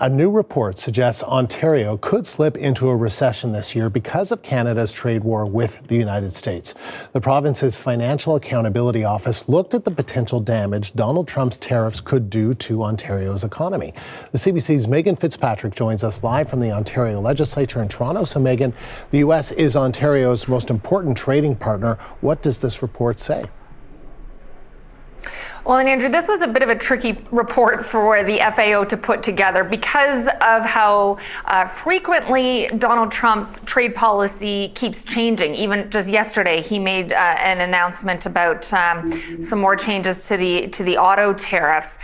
A new report suggests Ontario could slip into a recession this year because of Canada's trade war with the United States. The province's Financial Accountability Office looked at the potential damage Donald Trump's tariffs could do to Ontario's economy. The CBC's Megan Fitzpatrick joins us live from the Ontario Legislature in Toronto. So Megan, the U.S. is Ontario's most important trading partner. What does this report say? Well, and Andrew, this was a bit of a tricky report for the FAO to put together because of how frequently Donald Trump's trade policy keeps changing. Even just yesterday, he made an announcement about some more changes to the auto tariffs.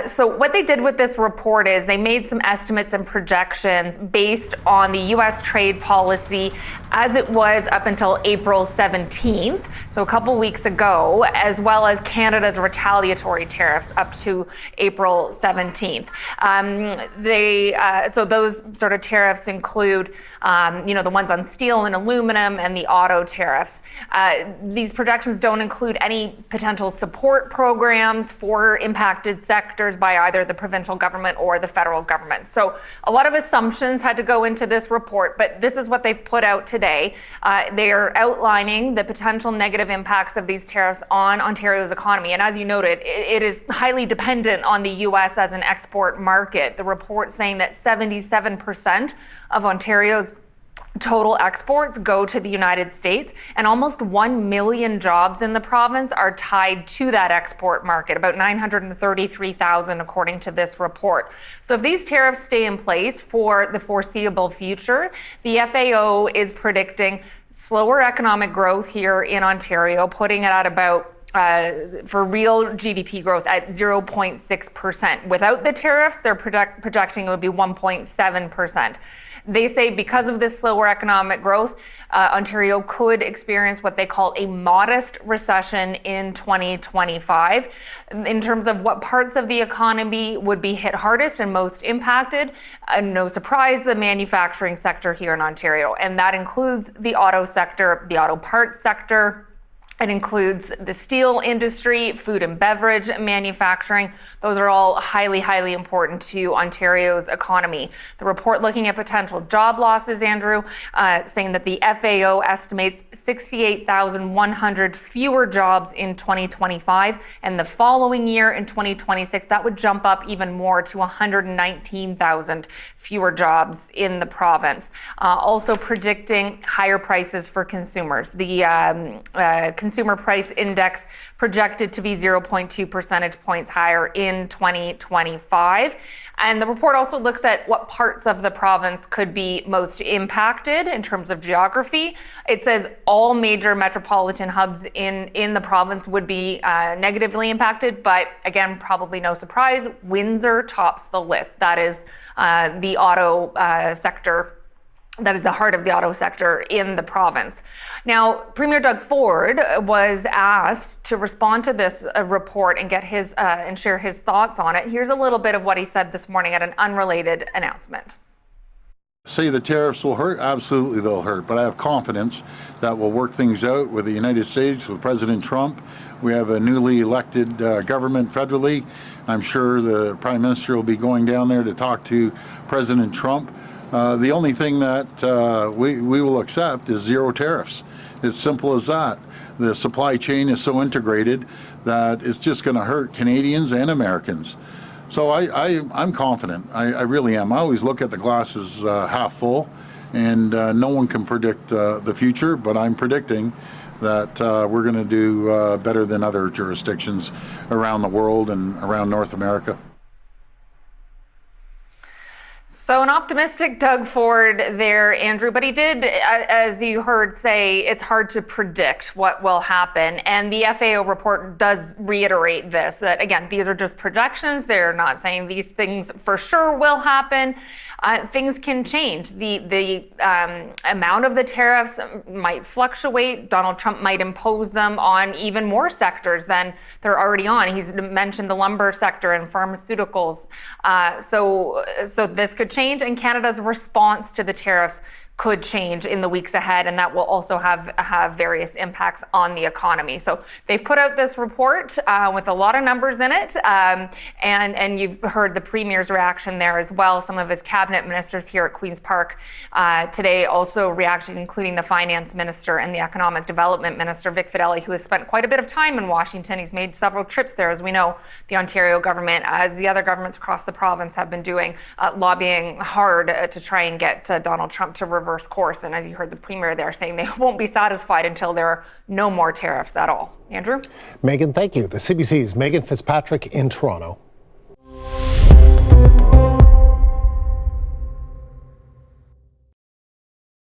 So what they did with this report is they made some estimates and projections based on the U.S. trade policy as it was up until April 17th, so a couple weeks ago, as well as Canada's retaliatory tariffs up to April 17th. So those sort of tariffs include, the ones on steel and aluminum and the auto tariffs. These projections don't include any potential support programs for impacted sectors by either the provincial government or the federal government. So a lot of assumptions had to go into this report, but this is what they've put out today. They are outlining the potential negative impacts of these tariffs on Ontario's economy. And as you noted, it is highly dependent on the U.S. as an export market. The report saying that 77% of Ontario's total exports go to the United States, and almost 1 million jobs in the province are tied to that export market, about 933,000 according to this report. So if these tariffs stay in place for the foreseeable future, the FAO is predicting slower economic growth here in Ontario, putting it at about for real GDP growth at 0.6%. Without the tariffs, they're projecting it would be 1.7%. They say because of this slower economic growth, Ontario could experience what they call a modest recession in 2025. In terms of what parts of the economy would be hit hardest and most impacted, no surprise, the manufacturing sector here in Ontario. And that includes the auto sector, the auto parts sector. It includes the steel industry, food and beverage manufacturing. Those are all highly, highly important to Ontario's economy. The report looking at potential job losses, Andrew, saying that the FAO estimates 68,100 fewer jobs in 2025. And the following year in 2026, that would jump up even more to 119,000 fewer jobs in the province. Also predicting higher prices for consumers. The Consumer Price Index projected to be 0.2 percentage points higher in 2025. And the report also looks at what parts of the province could be most impacted in terms of geography. It says all major metropolitan hubs in the province would be negatively impacted, but again, probably no surprise, Windsor tops the list. That is the auto sector. That is the heart of the auto sector in the province. Now, Premier Doug Ford was asked to respond to this report and get his and share his thoughts on it. Here's a little bit of what he said this morning at an unrelated announcement. Say the tariffs will hurt? Absolutely they'll hurt, but I have confidence that we'll work things out with the United States, with President Trump. We have a newly elected government federally. I'm sure the Prime Minister will be going down there to talk to President Trump. The only thing that we will accept is zero tariffs. It's simple as that. The supply chain is so integrated that it's just going to hurt Canadians and Americans. So I'm confident. I really am. I always look at the glass as half full, and no one can predict the future, but I'm predicting that we're going to do better than other jurisdictions around the world and around North America. So an optimistic Doug Ford there, Andrew, but he did, as you heard, say it's hard to predict what will happen. And the FAO report does reiterate this, that again, these are just projections. They're not saying these things for sure will happen. Things can change. The amount of the tariffs might fluctuate. Donald Trump might impose them on even more sectors than they're already on. He's mentioned the lumber sector and pharmaceuticals. So this could change, and Canada's response to the tariffs could change in the weeks ahead, and that will also have various impacts on the economy. So they've put out this report with a lot of numbers in it, and you've heard the Premier's reaction there as well. Some of his cabinet ministers here at Queen's Park today also reacted, including the Finance Minister and the Economic Development Minister, Vic Fedeli, who has spent quite a bit of time in Washington. He's made several trips there, as we know, the Ontario government, as the other governments across the province have been doing, lobbying hard to try and get Donald Trump to reverse course. And as you heard the Premier there saying they won't be satisfied until there are no more tariffs at all. Andrew? Megan, thank you. The CBC's Megan Fitzpatrick in Toronto.